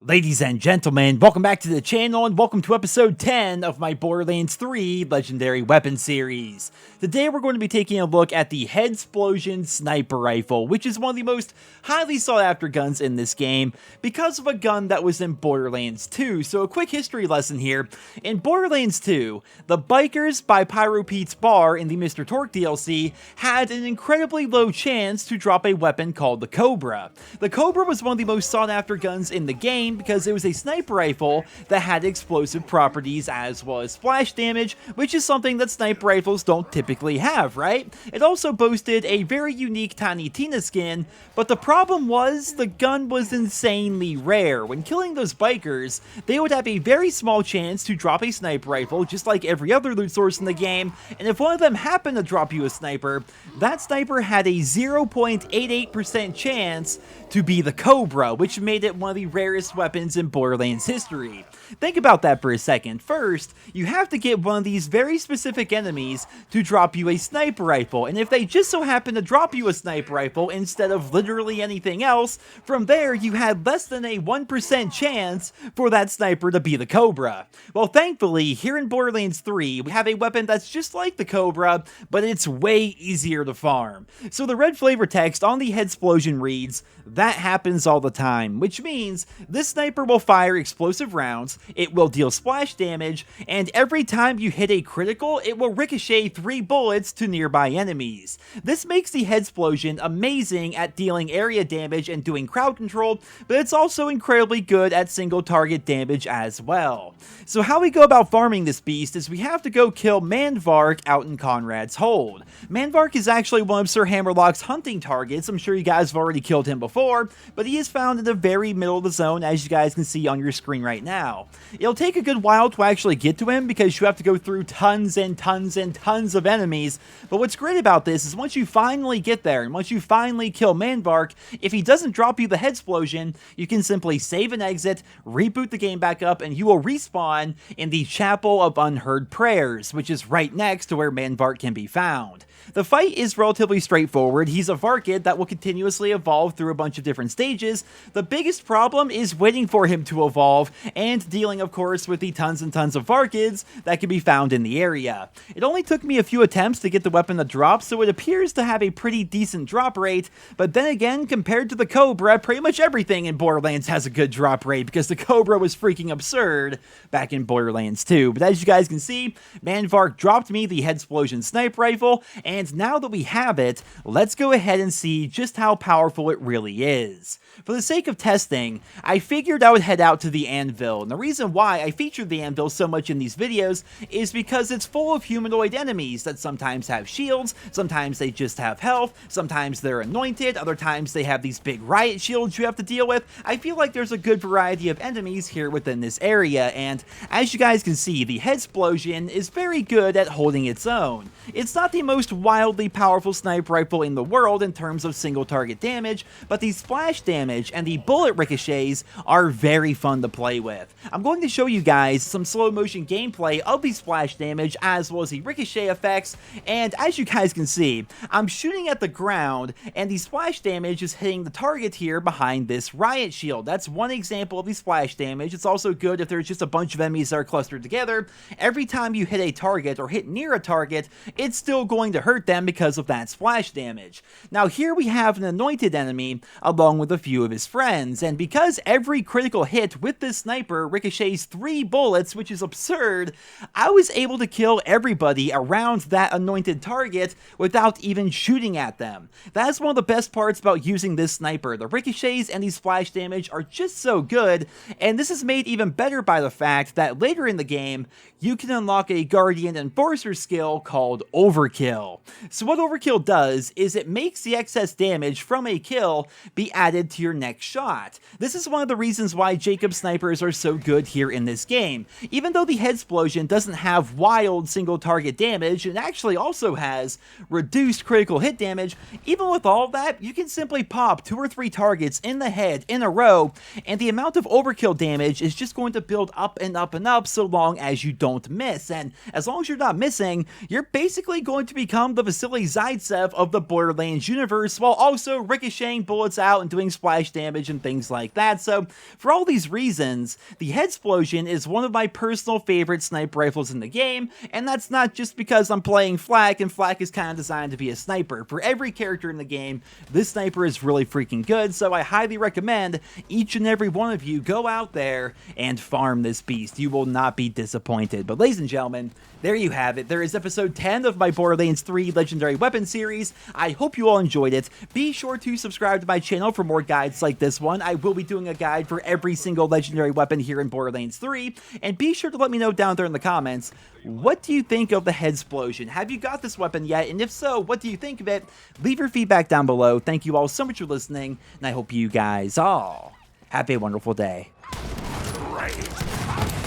Ladies and gentlemen, welcome back to the channel and welcome to episode 10 of my Borderlands 3 Legendary Weapon series. Today we're going to be taking a look at the Headsplosion Sniper Rifle, which is one of the most highly sought after guns in this game because of a gun that was in Borderlands 2. So a quick history lesson here. In Borderlands 2, the bikers by Pyro Pete's bar in the Mr. Torque DLC had an incredibly low chance to drop a weapon called the Cobra. The Cobra was one of the most sought after guns in the game because it was a sniper rifle that had explosive properties as well as splash damage, which is something that sniper rifles don't typically have, right? It also boasted a very unique Tiny Tina skin, but the problem was the gun was insanely rare. When killing those bikers, they would have a very small chance to drop a sniper rifle, just like every other loot source in the game, and if one of them happened to drop you a sniper, that sniper had a 0.88% chance to be the Cobra, which made it one of the rarest weapons in Borderlands history. Think about that for a second. First, you have to get one of these very specific enemies to drop you a sniper rifle, and if they just so happen to drop you a sniper rifle instead of literally anything else, from there you had less than a 1% chance for that sniper to be the Cobra. Well, thankfully, here in Borderlands 3, we have a weapon that's just like the Cobra, but it's way easier to farm. So the red flavor text on the Headsplosion reads, "That happens all the time," which means this sniper will fire explosive rounds, it will deal splash damage, and every time you hit a critical, it will ricochet 3 bullets to nearby enemies. This makes the Headsplosion amazing at dealing area damage and doing crowd control, but it's also incredibly good at single target damage as well. So how we go about farming this beast is we have to go kill Manvark out in Conrad's Hold. Manvark is actually one of Sir Hammerlock's hunting targets. I'm sure you guys have already killed him before, but he is found in the very middle of the zone, as you guys can see on your screen right now. It'll take a good while to actually get to him because you have to go through tons and tons and tons of enemies, but what's great about this is once you finally get there and once you finally kill Manvark, if he doesn't drop you the Headsplosion, you can simply save and exit, reboot the game back up, and you will respawn in the Chapel of Unheard Prayers, which is right next to where Manvark can be found. The fight is relatively straightforward. He's a Varkid that will continuously evolve through a bunch of different stages. The biggest problem is waiting for him to evolve and dealing, of course, with the tons and tons of Varkids that can be found in the area. It only took me a few attempts to get the weapon to drop, so it appears to have a pretty decent drop rate, but then again, compared to the Cobra, pretty much everything in Borderlands has a good drop rate because the Cobra was freaking absurd back in Borderlands 2. But as you guys can see, Manvark dropped me the Headsplosion Sniper Rifle, and now that we have it, let's go ahead and see just how powerful it really is. For the sake of testing, I figured I would head out to the Anvil, and the reason why I featured the Anvil so much in these videos is because it's full of humanoid enemies that sometimes have shields, sometimes they just have health, sometimes they're anointed, other times they have these big riot shields you have to deal with. I feel like there's a good variety of enemies here within this area, and as you guys can see, the Headsplosion is very good at holding its own. It's not the most wildly powerful sniper rifle in the world in terms of single target damage, but the splash damage and the bullet ricochets are very fun to play with. I'm going to show you guys some slow motion gameplay of the splash damage as well as the ricochet effects, and as you guys can see, I'm shooting at the ground and the splash damage is hitting the target here behind this riot shield. That's one example of the splash damage. It's also good if there's just a bunch of enemies that are clustered together. Every time you hit a target or hit near a target, it's still going to hurt them because of that splash damage. Now here we have an anointed enemy along with a few of his friends, and because every critical hit with this sniper ricochets 3 bullets, which is absurd, I was able to kill everybody around that anointed target without even shooting at them. That's one of the best parts about using this sniper. The ricochets and the splash damage are just so good, and this is made even better by the fact that later in the game, you can unlock a Guardian Enforcer skill called Overkill. So what Overkill does is it makes the excess damage from a kill be added to your next shot. This is one of the reasons why Jakobs snipers are so good here in this game. Even though the Headsplosion doesn't have wild single target damage, it actually also has reduced critical hit damage. Even with all of that, you can simply pop 2 or 3 targets in the head in a row, and the amount of overkill damage is just going to build up and up and up so long as you don't miss. And as long as you're not missing, you're basically going to become the Vasily Zaitsev of the Borderlands universe while also ricocheting bullets out and doing splash damage and things like that. So For all these reasons, the Headsplosion is one of my personal favorite sniper rifles in the game, and that's not just because I'm playing Flak, and Flak is kind of designed to be a sniper. For every character in the game, this sniper is really freaking good, so I highly recommend each and every one of you go out there and farm this beast. You will not be disappointed. But ladies and gentlemen, there you have it. There is episode 10 of my Borderlands 3 Legendary Weapon series. I hope you all enjoyed it. Be sure to subscribe to my channel for more guides like this one. I will be doing a guide for every single legendary weapon here in Borderlands 3. And be sure to let me know down there in the comments, what do you think of the Headsplosion? Have you got this weapon yet? And if so, what do you think of it? Leave your feedback down below. Thank you all so much for listening, and I hope you guys all have a wonderful day. Right.